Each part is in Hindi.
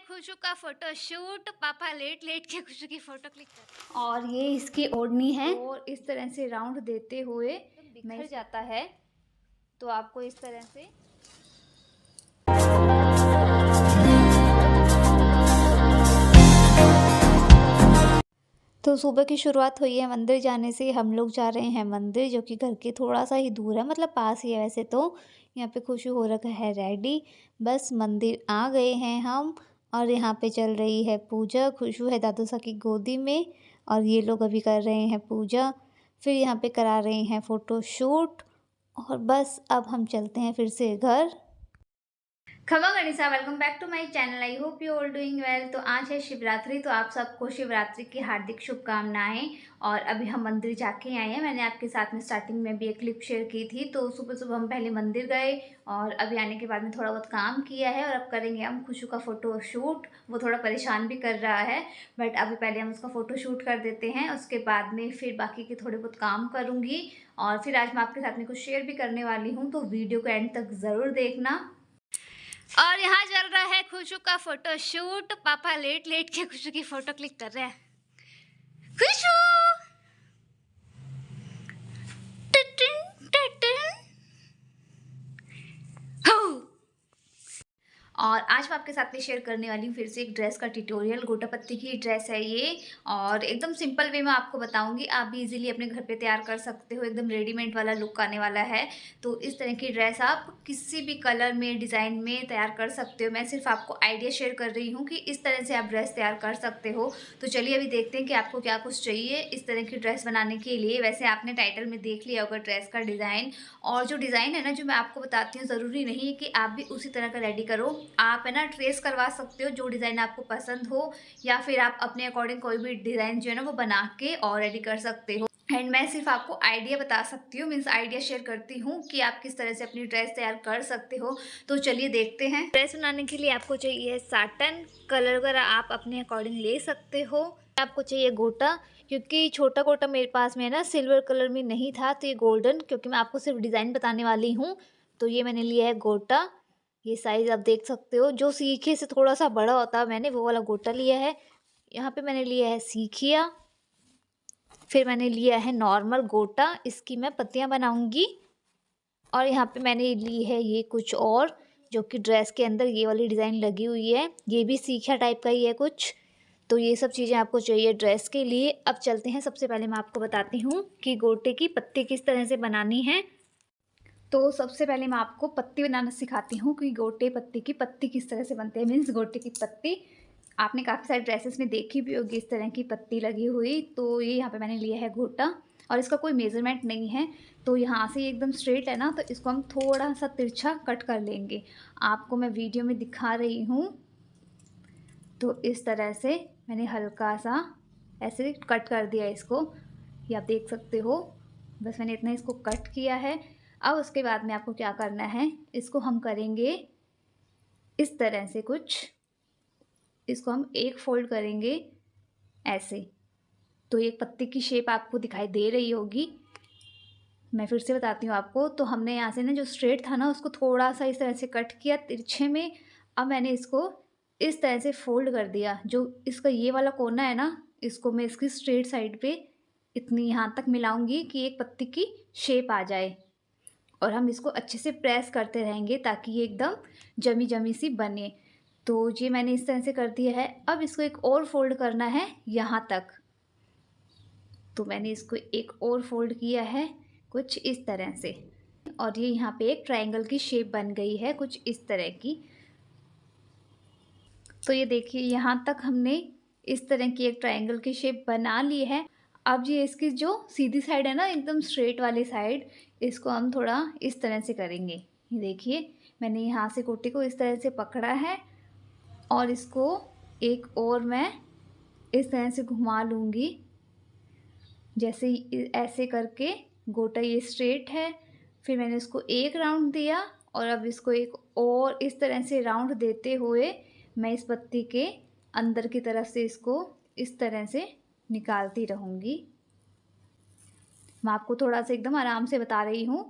खुशू का फोटो शूट। पापा लेट लेट के खुशू की फोटो क्लिक कर। और ये इसकी ओढ़नी है और इस तरह से राउंड देते हुए बिखर जाता है। तो आपको इस तरह से तो सुबह की शुरुआत हुई है मंदिर जाने से। हम लोग जा रहे हैं मंदिर, जो कि घर के थोड़ा सा ही दूर है, मतलब पास ही है वैसे तो। यहाँ पे खुशू हो रखा है रेडी, बस मंदिर आ गए हैं हम। और यहाँ पे चल रही है पूजा। खुशू है दादू सा की गोदी में और ये लोग अभी कर रहे हैं पूजा। फिर यहाँ पे करा रहे हैं फ़ोटो शूट। और बस अब हम चलते हैं फिर से घर। खमा गणिसा, welcome back to my channel. I hope you all doing well. तो आज है शिवरात्रि, तो आप सबको शिवरात्रि की हार्दिक शुभकामनाएं। और अभी हम मंदिर जाके आए हैं। मैंने आपके साथ में स्टार्टिंग में भी एक क्लिप शेयर की थी। तो सुबह सुबह हम पहले मंदिर गए और अभी आने के बाद में थोड़ा बहुत काम किया है और अब करेंगे हम खुशू का फ़ोटो शूट। वो थोड़ा परेशान भी कर रहा है, बट अभी पहले हम उसका फ़ोटो शूट कर देते हैं। उसके बाद में फिर बाकी के थोड़े बहुत काम करूँगी। और फिर आज मैं आपके साथ में कुछ शेयर भी करने वाली हूँ, तो वीडियो को एंड तक ज़रूर देखना। और यहाँ चल रहा है खुशू का फोटो शूट। पापा लेट लेट के खुशू की फोटो क्लिक कर रहे हैं। खुशू टटन, टटन। हो। और आज मैं आपके साथ में शेयर करने वाली हूँ फिर से एक ड्रेस का ट्यूटोरियल। गोटा पत्ती की ड्रेस है ये और एकदम सिंपल वे में आपको बताऊंगी। आप भी इजीली अपने घर पे तैयार कर सकते हो। एकदम रेडीमेड वाला लुक आने वाला है। तो इस तरह की ड्रेस आप किसी भी कलर में, डिज़ाइन में तैयार कर सकते हो। मैं सिर्फ आपको आइडिया शेयर कर रही हूँ कि इस तरह से आप ड्रेस तैयार कर सकते हो। तो चलिए अभी देखते हैं कि आपको क्या कुछ चाहिए इस तरह की ड्रेस बनाने के लिए। वैसे आपने टाइटल में देख लिया होगा ड्रेस का डिज़ाइन। और जो डिज़ाइन है ना, जो मैं आपको बताती हूँ, ज़रूरी नहीं है कि आप भी उसी तरह का रेडी करो। आप है ना ट्रेस करवा सकते हो जो डिज़ाइन आपको पसंद हो, या फिर आप अपने अकॉर्डिंग कोई भी डिज़ाइन जो है ना वो बना के और रेडी कर सकते हो। एंड मैं सिर्फ आपको आइडिया बता सकती हूँ, मीन्स आइडिया शेयर करती हूँ कि आप किस तरह से अपनी ड्रेस तैयार कर सकते हो। तो चलिए देखते हैं। ड्रेस बनाने के लिए आपको चाहिए साटन कलर, वगैरह आप अपने अकॉर्डिंग ले सकते हो। आपको चाहिए गोटा, क्योंकि छोटा गोटा मेरे पास में है ना सिल्वर कलर में नहीं था, तो ये गोल्डन, क्योंकि मैं आपको सिर्फ डिज़ाइन बताने वाली हूँ। तो ये मैंने लिया है गोटा। ये साइज़ आप देख सकते हो, जो सीखे से थोड़ा सा बड़ा होता है मैंने वो वाला गोटा लिया है। यहाँ पे मैंने लिया है सीखिया। फिर मैंने लिया है नॉर्मल गोटा, इसकी मैं पत्तियाँ बनाऊंगी। और यहाँ पे मैंने ली है ये कुछ और, जो कि ड्रेस के अंदर ये वाली डिज़ाइन लगी हुई है। ये भी सीखिया टाइप का ही है कुछ। तो ये सब चीज़ें आपको चाहिए ड्रेस के लिए। अब चलते हैं, सबसे पहले मैं आपको बताती हूँ कि गोटे की पत्ती किस तरह से बनानी है। तो सबसे पहले मैं आपको पत्ती बनाना सिखाती हूँ कि गोटे पत्ती की पत्ती किस तरह से बनते हैं। मीन्स गोटे की पत्ती आपने काफ़ी सारे ड्रेसेस में देखी भी होगी, इस तरह की पत्ती लगी हुई। तो ये यहाँ पे मैंने लिया है गोटा और इसका कोई मेज़रमेंट नहीं है। तो यहाँ से एकदम स्ट्रेट है ना, तो इसको हम थोड़ा सा तिरछा कट कर लेंगे। आपको मैं वीडियो में दिखा रही हूँ। तो इस तरह से मैंने हल्का सा ऐसे कट कर दिया इसको, ये आप देख सकते हो। बस मैंने इतना इसको कट किया है। अब उसके बाद में आपको क्या करना है, इसको हम करेंगे इस तरह से कुछ, इसको हम एक फोल्ड करेंगे ऐसे। तो एक पत्ते की शेप आपको दिखाई दे रही होगी। मैं फिर से बताती हूँ आपको। तो हमने यहाँ से ना जो स्ट्रेट था ना, उसको थोड़ा सा इस तरह से कट किया तिरछे में। अब मैंने इसको इस तरह से फोल्ड कर दिया। जो इसका ये वाला कोना है ना, इसको मैं इसकी स्ट्रेट साइड पे इतनी यहाँ तक मिलाऊंगी कि एक पत्ती की शेप आ जाए। और हम इसको अच्छे से प्रेस करते रहेंगे ताकि ये एकदम जमी जमी सी बने। तो ये मैंने इस तरह से कर दिया है। अब इसको एक और फोल्ड करना है यहाँ तक। तो मैंने इसको एक और फोल्ड किया है कुछ इस तरह से। और ये यहाँ पे एक ट्रायंगल की शेप बन गई है कुछ इस तरह की। तो ये देखिए, यहाँ तक हमने इस तरह की एक ट्रायंगल की शेप बना ली है। अब ये इसकी जो सीधी साइड है ना, एकदम स्ट्रेट वाली साइड, इसको हम थोड़ा इस तरह से करेंगे। ये देखिए, मैंने यहाँ से गोटे को इस तरह से पकड़ा है और इसको एक और मैं इस तरह से घुमा लूँगी। जैसे ऐसे करके गोटा ये स्ट्रेट है। फिर मैंने इसको एक राउंड दिया और अब इसको एक और इस तरह से राउंड देते हुए मैं इस पत्ती के अंदर की तरफ से इसको इस तरह से निकालती रहूँगी। मैं आपको थोड़ा सा एकदम आराम से बता रही हूँ।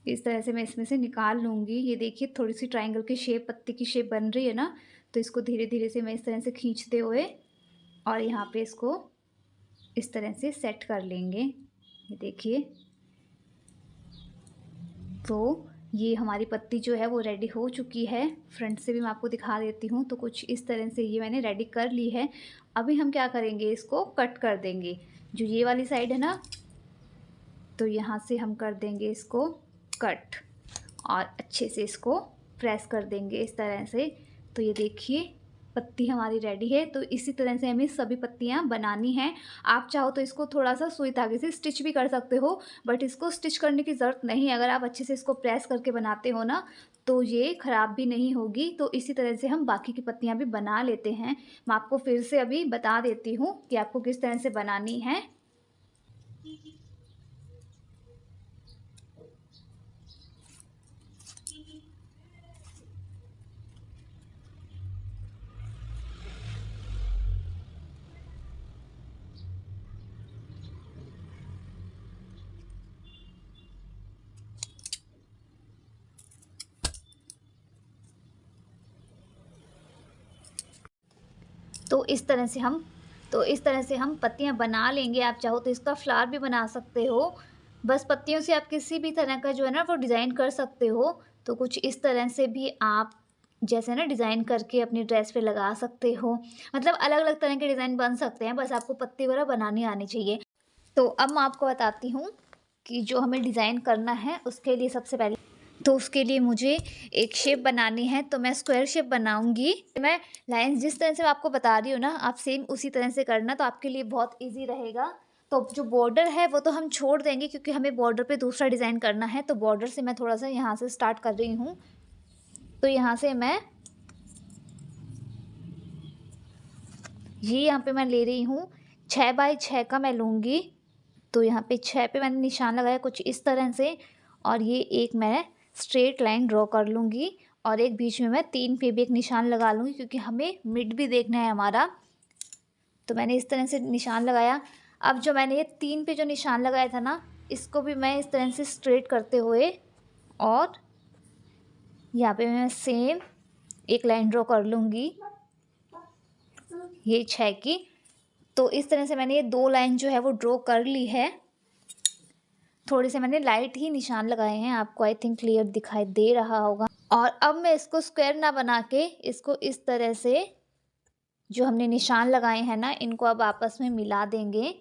इस तरह से मैं इसमें से निकाल लूँगी। ये देखिए, थोड़ी सी ट्रायंगल की शेप, पत्ती की शेप बन रही है ना। तो इसको धीरे धीरे से मैं इस तरह से खींचते हुए और यहाँ पे इसको इस तरह से सेट कर लेंगे। ये देखिए, तो ये हमारी पत्ती जो है वो रेडी हो चुकी है। फ्रंट से भी मैं आपको दिखा देती हूँ। तो कुछ इस तरह से ये मैंने रेडी कर ली है। अभी हम क्या करेंगे, इसको कट कर देंगे। जो ये वाली साइड है ना, तो यहाँ से हम कर देंगे इसको कट और अच्छे से इसको प्रेस कर देंगे इस तरह से। तो ये देखिए, पत्ती हमारी रेडी है। तो इसी तरह से हमें सभी पत्तियाँ बनानी हैं। आप चाहो तो इसको थोड़ा सा सुई धागे से स्टिच भी कर सकते हो, बट इसको स्टिच करने की ज़रूरत नहीं है। अगर आप अच्छे से इसको प्रेस करके बनाते हो ना, तो ये ख़राब भी नहीं होगी। तो इसी तरह से हम बाकी की पत्तियाँ भी बना लेते हैं। मैं आपको फिर से अभी बता देती हूँ कि आपको किस तरह से बनानी है। तो इस तरह से हम पत्तियाँ बना लेंगे। आप चाहो तो इसका फ्लावर भी बना सकते हो। बस पत्तियों से आप किसी भी तरह का जो है ना वो डिज़ाइन कर सकते हो। तो कुछ इस तरह से भी आप जैसे ना डिज़ाइन करके अपनी ड्रेस पे लगा सकते हो। मतलब अलग-अलग तरह के डिज़ाइन बन सकते हैं, बस आपको पत्ती वगैरह बनानी आनी चाहिए। तो अब मैं आपको बताती हूँ कि जो हमें डिज़ाइन करना है उसके लिए सबसे पहले तो उसके लिए मुझे एक शेप बनानी है। तो मैं स्क्वायर शेप बनाऊंगी। मैं लाइंस जिस तरह से मैं आपको बता रही हूँ ना, आप सेम उसी तरह से करना, तो आपके लिए बहुत इजी रहेगा। तो जो बॉर्डर है वो तो हम छोड़ देंगे, क्योंकि हमें बॉर्डर पे दूसरा डिज़ाइन करना है। तो बॉर्डर से मैं थोड़ा सा यहाँ से स्टार्ट कर रही हूँ। तो यहाँ से मैं यहाँ पे मैं ले रही हूँ 6 बाई 6 का मैं लूँगी। तो यहाँ पे 6 पे मैंने निशान लगाया कुछ इस तरह से, और ये एक मैं स्ट्रेट लाइन ड्रॉ कर लूँगी, और एक बीच में मैं 3 पे भी एक निशान लगा लूँगी, क्योंकि हमें मिड भी देखना है हमारा। तो मैंने इस तरह से निशान लगाया। अब जो मैंने ये 3 पे जो निशान लगाया था ना, इसको भी मैं इस तरह से स्ट्रेट करते हुए और यहाँ पे मैं सेम एक लाइन ड्रॉ कर लूँगी, ये 6 की। तो इस तरह से मैंने ये 2 लाइन जो है वो ड्रॉ कर ली है। थोड़े से मैंने लाइट ही निशान लगाए हैं, आपको आई थिंक क्लियर दिखाई दे रहा होगा। और अब मैं इसको स्क्वायर ना बना के इसको इस तरह से जो हमने निशान लगाए हैं ना, इनको अब आपस में मिला देंगे।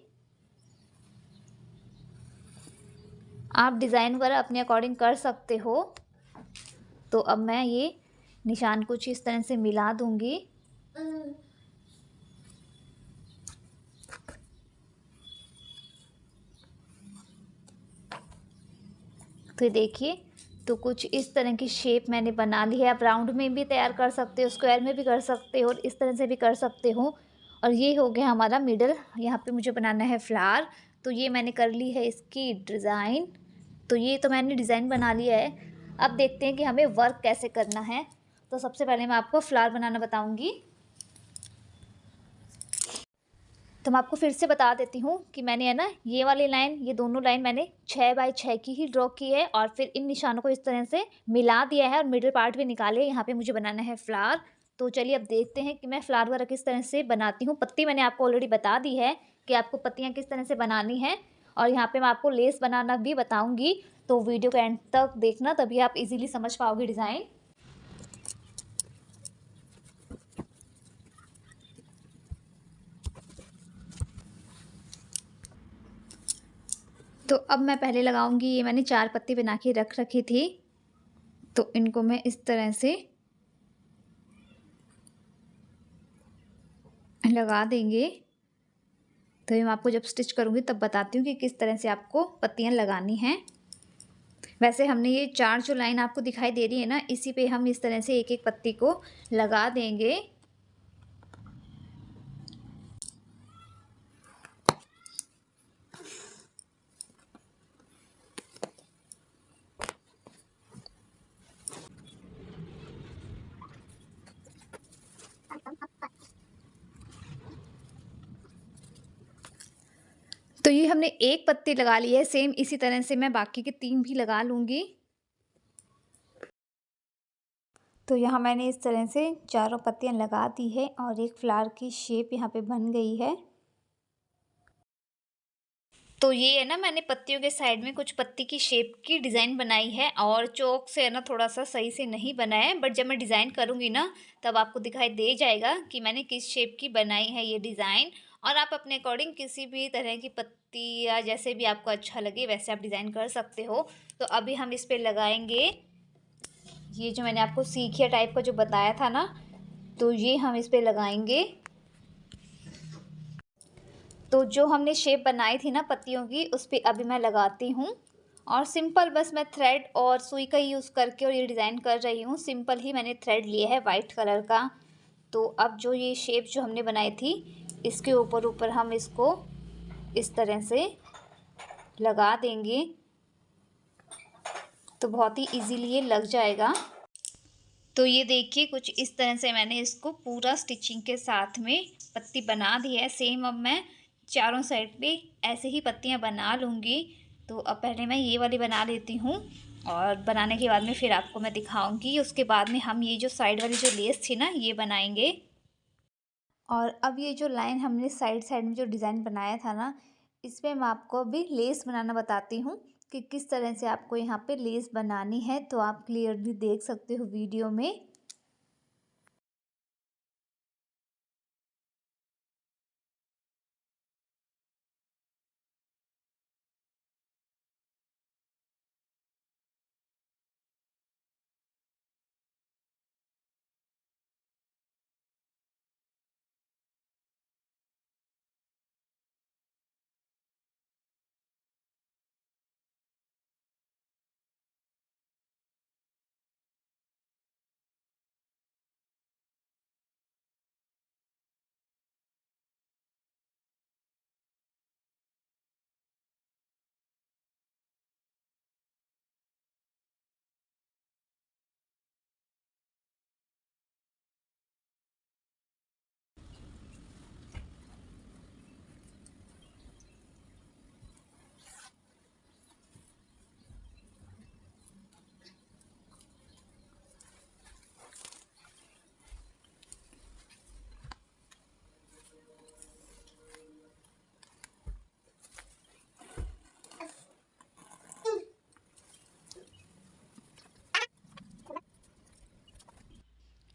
आप डिज़ाइन वगैरह अपने अकॉर्डिंग कर सकते हो। तो अब मैं ये निशान कुछ इस तरह से मिला दूंगी। तो देखिए, तो कुछ इस तरह की शेप मैंने बना ली है। आप राउंड में भी तैयार कर सकते हो, स्क्वायर में भी कर सकते हो, और इस तरह से भी कर सकते हो। और ये हो गया हमारा मिडल। यहाँ पे मुझे बनाना है फ्लावर। तो ये मैंने कर ली है इसकी डिज़ाइन। तो ये तो मैंने डिज़ाइन बना लिया है। अब देखते हैं कि हमें वर्क कैसे करना है। तो सबसे पहले मैं आपको फ्लावर बनाना बताऊँगी। तो मैं आपको फिर से बता देती हूँ कि मैंने है ना ये वाली लाइन, ये दोनों लाइन मैंने 6 बाई 6 की ही ड्रॉ की है, और फिर इन निशानों को इस तरह से मिला दिया है और मिडिल पार्ट भी निकाले। यहाँ पे मुझे बनाना है फ्लावर। तो चलिए अब देखते हैं कि मैं फ्लावर वगैरह किस तरह से बनाती हूँ। पत्ती मैंने आपको ऑलरेडी बता दी है कि आपको पत्तियाँ किस तरह से बनानी है, और यहाँ पर मैं आपको लेस बनाना भी बताऊँगी। तो वीडियो को एंड तक देखना, तभी आप इजीली समझ पाओगे डिज़ाइन। तो अब मैं पहले लगाऊंगी, ये मैंने 4 पत्ती बना के रख रखी थी। तो इनको मैं इस तरह से लगा देंगे। तो ये मैं आपको जब स्टिच करूँगी तब बताती हूँ कि किस तरह से आपको पत्तियाँ लगानी हैं। वैसे हमने ये 4 जो लाइन आपको दिखाई दे रही है ना, इसी पे हम इस तरह से एक एक पत्ती को लगा देंगे। तो ये हमने एक पत्ती लगा ली है। सेम इसी तरह से मैं बाकी के 3 भी लगा लूँगी। तो यहाँ मैंने इस तरह से चारों पत्तियाँ लगा दी है और एक फ्लावर की शेप यहाँ पे बन गई है। तो ये है ना, मैंने पत्तियों के साइड में कुछ पत्ती की शेप की डिज़ाइन बनाई है और चॉक से है ना थोड़ा सा सही से नहीं बना है, बट जब मैं डिज़ाइन करूँगी ना तब आपको दिखाई दे जाएगा कि मैंने किस शेप की बनाई है ये डिज़ाइन। और आप अपने अकॉर्डिंग किसी भी तरह की पत्ती या जैसे भी आपको अच्छा लगे वैसे आप डिज़ाइन कर सकते हो। तो अभी हम इस पे लगाएंगे ये जो मैंने आपको सीखिया टाइप का जो बताया था ना, तो ये हम इस पे लगाएंगे। तो जो हमने शेप बनाई थी ना पत्तियों की, उस पे अभी मैं लगाती हूँ और सिंपल बस मैं थ्रेड और सुई का यूज़ करके और ये डिज़ाइन कर रही हूँ। सिंपल ही मैंने थ्रेड लिया है वाइट कलर का। तो अब जो ये शेप जो हमने बनाई थी इसके ऊपर ऊपर हम इसको इस तरह से लगा देंगे, तो बहुत ही इजीली ये लग जाएगा। तो ये देखिए कुछ इस तरह से मैंने इसको पूरा स्टिचिंग के साथ में पत्ती बना दी है। सेम अब मैं चारों साइड पे ऐसे ही पत्तियां बना लूँगी। तो अब पहले मैं ये वाली बना लेती हूँ और बनाने के बाद में फिर आपको मैं दिखाऊंगी। उसके बाद में हम ये जो साइड वाली जो लेस थी ना ये बनाएंगे। और अब ये जो लाइन हमने साइड साइड में जो डिज़ाइन बनाया था ना, इसमें मैं आपको अभी लेस बनाना बताती हूँ कि किस तरह से आपको यहाँ पे लेस बनानी है। तो आप क्लियरली देख सकते हो वीडियो में।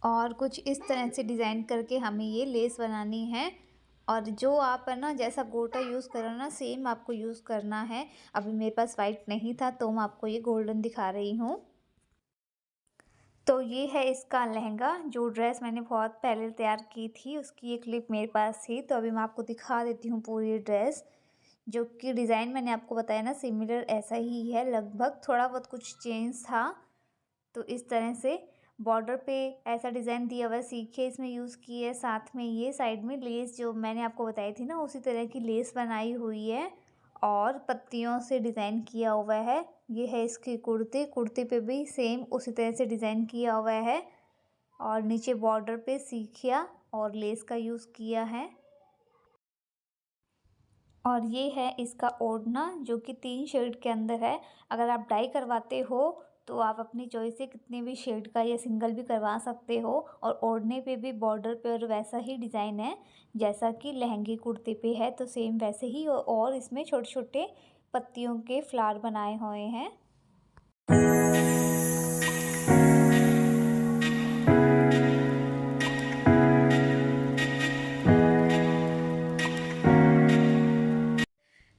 और कुछ इस तरह से डिज़ाइन करके हमें ये लेस बनानी है। और जो आप है ना जैसा गोटा यूज़ करो ना सेम आपको यूज़ करना है। अभी मेरे पास वाइट नहीं था तो मैं आपको ये गोल्डन दिखा रही हूँ। तो ये है इसका लहंगा। जो ड्रेस मैंने बहुत पहले तैयार की थी उसकी एक क्लिप मेरे पास थी। तो अभी मैं आपको दिखा देती हूँ पूरी ड्रेस। जो कि डिज़ाइन मैंने आपको बताया ना सिमिलर ऐसा ही है लगभग, थोड़ा बहुत कुछ चेंज था। तो इस तरह से बॉर्डर पे ऐसा डिज़ाइन दिया हुआ है, सीखे इसमें यूज़ की है। साथ में ये साइड में लेस जो मैंने आपको बताई थी ना उसी तरह की लेस बनाई हुई है और पत्तियों से डिज़ाइन किया हुआ है। ये है इसकी कुर्ती। कुर्ती पे भी सेम उसी तरह से डिज़ाइन किया हुआ है और नीचे बॉर्डर पे सीखिया और लेस का यूज़ किया है। और ये है इसका ओढ़ना जो कि 3 शेड के अंदर है। अगर आप डाई करवाते हो तो आप अपनी चॉइस से कितने भी शेड का या सिंगल भी करवा सकते हो। और ओढ़ने पे भी बॉर्डर पे और वैसा ही डिज़ाइन है जैसा कि लहंगे कुर्ते पे है। तो सेम वैसे ही और इसमें छोटे छोटे पत्तियों के फ्लावर बनाए हुए हैं।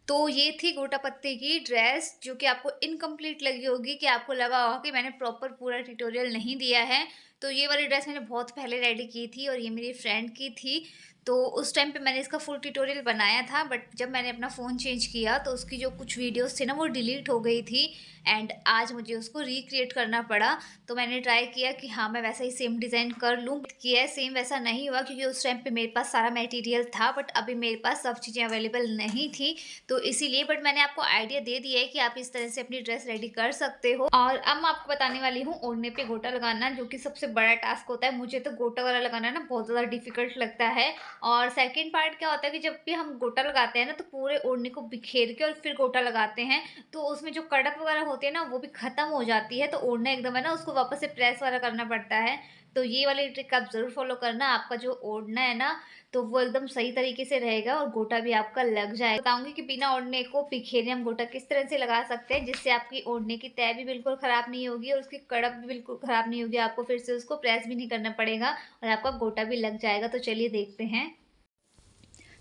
तो ये थी गोटा पत्ते की ड्रेस जो कि आपको इनकम्प्लीट लगी होगी, कि आपको लगा होगा कि मैंने प्रॉपर पूरा ट्यूटोरियल नहीं दिया है। तो ये वाली ड्रेस मैंने बहुत पहले रेडी की थी और ये मेरी फ्रेंड की थी। तो उस टाइम पे मैंने इसका फुल ट्यूटोरियल बनाया था, बट जब मैंने अपना फ़ोन चेंज किया तो उसकी जो कुछ वीडियोस थे ना वो डिलीट हो गई थी एंड आज मुझे उसको रिक्रिएट करना पड़ा। तो मैंने ट्राई किया कि हाँ मैं वैसा ही सेम डिज़ाइन कर लूँ, किया सेम वैसा नहीं हुआ क्योंकि उस टाइम पे मेरे पास सारा मटेरियल था बट अभी मेरे पास सब चीज़ें अवेलेबल नहीं थी। तो इसीलिए बट मैंने आपको आइडिया दे दिया है कि आप इस तरह से अपनी ड्रेस रेडी कर सकते हो। और अब मैं आपको बताने वाली हूँ ओढ़ने पे गोटा लगाना, जो कि सबसे बड़ा टास्क होता है। मुझे तो गोटा वाला लगाना ना बहुत ज़्यादा डिफिकल्ट लगता है। और सेकंड पार्ट क्या होता है कि जब भी हम गोटा लगाते हैं ना तो पूरे ओढ़ने को बिखेर के और फिर गोटा लगाते हैं, तो उसमें जो कड़क वगैरह होती है ना वो भी ख़त्म हो जाती है, तो ओढ़ना एकदम है ना उसको वापस से प्रेस वाला करना पड़ता है। तो ये वाली ट्रिक आप ज़रूर फ़ॉलो करना, आपका जो ओढ़ना है ना तो वो एकदम सही तरीके से रहेगा और गोटा भी आपका लग जाएगा। बताऊँगी कि बिना ओढ़ने को बिखेरे हम गोटा किस तरह से लगा सकते हैं, जिससे आपकी ओढ़ने की तह भी बिल्कुल ख़राब नहीं होगी और उसकी कड़क भी बिल्कुल ख़राब नहीं होगी। आपको फिर से उसको प्रेस भी नहीं करना पड़ेगा और आपका गोटा भी लग जाएगा। तो चलिए देखते हैं।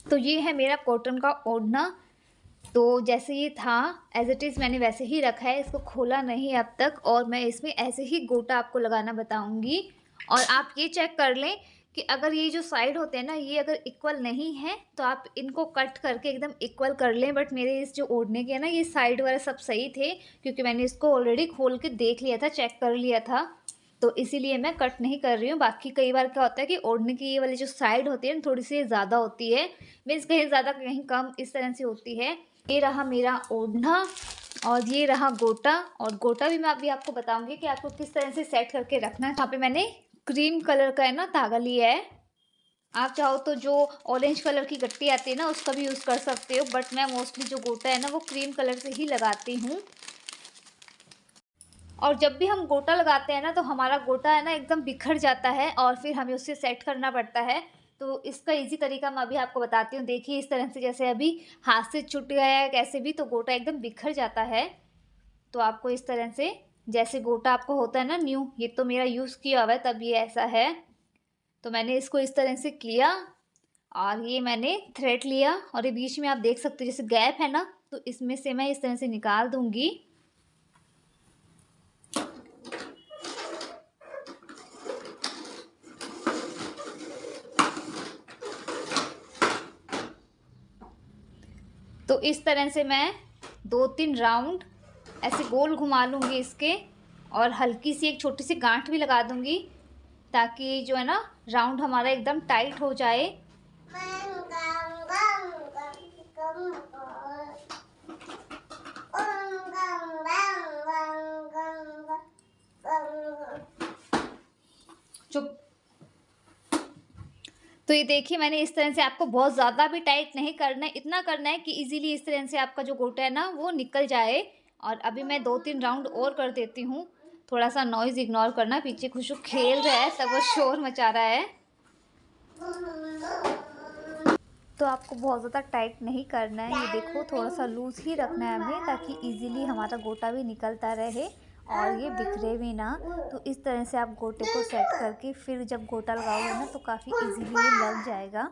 तो ये है मेरा कॉटन का ओढ़ना। तो जैसे ये था एज़ इट इज़ मैंने वैसे ही रखा है, इसको खोला नहीं अब तक, और मैं इसमें ऐसे ही गोटा आपको लगाना बताऊँगी। और आप ये चेक कर लें कि अगर ये जो साइड होते हैं ना ये अगर इक्वल नहीं है तो आप इनको कट करके एकदम इक्वल कर लें। बट मेरे इस जो ओढ़ने के है ना ये साइड वाला सब सही थे, क्योंकि मैंने इसको ऑलरेडी खोल के देख लिया था, चेक कर लिया था, तो इसीलिए मैं कट नहीं कर रही हूँ। बाकी कई बार क्या होता है कि ओढ़ने की ये वाली जो साइड होती है ना थोड़ी सी ज़्यादा होती है, मीन्स कहीं ज़्यादा कहीं कम, इस तरह से होती है। ये रहा मेरा ओढ़ना और ये रहा गोटा। और गोटा भी मैं अभी आपको बताऊंगी कि आपको किस तरह से सेट करके रखना है। यहाँ पे मैंने क्रीम कलर का है ना धागा लिया है, आप चाहो तो जो ऑरेंज कलर की गट्टी आती है ना उसका भी यूज़ कर सकते हो, बट मैं मोस्टली जो गोटा है ना वो क्रीम कलर से ही लगाती हूँ। और जब भी हम गोटा लगाते हैं ना तो हमारा गोटा है ना एकदम बिखर जाता है और फिर हमें उससे सेट करना पड़ता है। तो इसका इजी तरीका मैं अभी आपको बताती हूँ। देखिए इस तरह से, जैसे अभी हाथ से छूट गया है कैसे भी, तो गोटा एकदम बिखर जाता है। तो आपको इस तरह से, जैसे गोटा आपको होता है ना न्यू, ये तो मेरा यूज़ किया हुआ है तब ये ऐसा है। तो मैंने इसको इस तरह से किया और ये मैंने थ्रेड लिया और ये बीच में आप देख सकते हो जैसे गैप है ना, तो इसमें से मैं इस तरह से निकाल दूँगी। तो इस तरह से मैं 2-3 राउंड ऐसे गोल घुमा लूँगी इसके, और हल्की सी एक छोटी सी गांठ भी लगा दूँगी ताकि जो है ना राउंड हमारा एकदम टाइट हो जाए। चुप। तो ये देखिए मैंने इस तरह से, आपको बहुत ज़्यादा भी टाइट नहीं करना है, इतना करना है कि इजीली इस तरह से आपका जो गोटा है ना वो निकल जाए। और अभी मैं 2-3 राउंड और कर देती हूँ। थोड़ा सा नॉइज़ इग्नोर करना, पीछे खुशू खेल रहा है सब, वो शोर मचा रहा है। तो आपको बहुत ज़्यादा टाइट नहीं करना है, ये देखो थोड़ा सा लूज़ ही रखना है हमें, ताकि इजीली हमारा गोटा भी निकलता रहे और ये बिखरे भी ना। तो इस तरह से आप गोटे को सेट करके फिर जब गोटा लगाओगे ना तो काफ़ी इजीली ये लग जाएगा।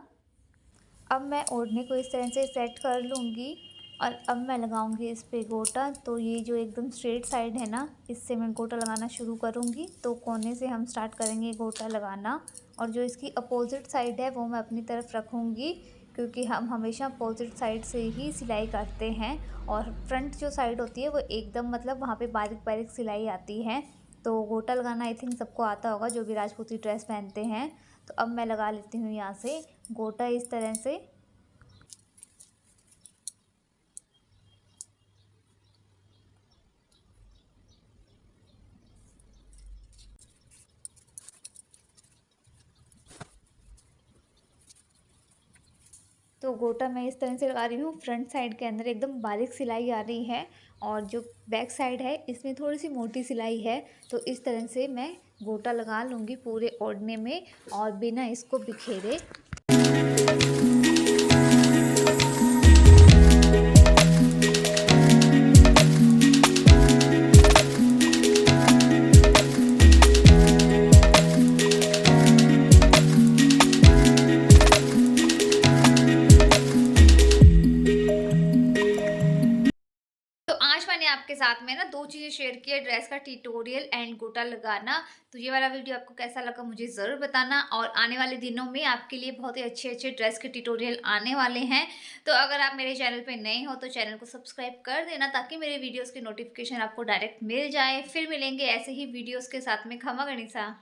अब मैं ओढ़ने को इस तरह से सेट कर लूँगी और अब मैं लगाऊंगी इस पे गोटा। तो ये जो एकदम स्ट्रेट साइड है ना, इससे मैं गोटा लगाना शुरू करूँगी। तो कोने से हम स्टार्ट करेंगे गोटा लगाना, और जो इसकी अपोजिट साइड है वो मैं अपनी तरफ रखूँगी, क्योंकि हम हमेशा अपोजिट साइड से ही सिलाई करते हैं। और फ्रंट जो साइड होती है वो एकदम मतलब वहाँ पे बारीक बारीक सिलाई आती है। तो गोटा लगाना आई थिंक सबको आता होगा जो भी राजपूती ड्रेस पहनते हैं। तो अब मैं लगा लेती हूँ यहाँ से गोटा इस तरह से। तो गोटा मैं इस तरह से लगा रही हूँ, फ्रंट साइड के अंदर एकदम बारीक सिलाई आ रही है और जो बैक साइड है इसमें थोड़ी सी मोटी सिलाई है। तो इस तरह से मैं गोटा लगा लूँगी पूरे ओढ़ने में और बिना इसको बिखेरे। आपके साथ में ना 2 चीज़ें शेयर की है, ड्रेस का ट्यूटोरियल एंड गोटा लगाना। तो ये वाला वीडियो आपको कैसा लगा मुझे ज़रूर बताना, और आने वाले दिनों में आपके लिए बहुत ही अच्छे अच्छे ड्रेस के ट्यूटोरियल आने वाले हैं। तो अगर आप मेरे चैनल पे नए हो तो चैनल को सब्सक्राइब कर देना, ताकि मेरे वीडियोज़ की नोटिफिकेशन आपको डायरेक्ट मिल जाए। फिर मिलेंगे ऐसे ही वीडियोज़ के साथ में। खमा गणिसा।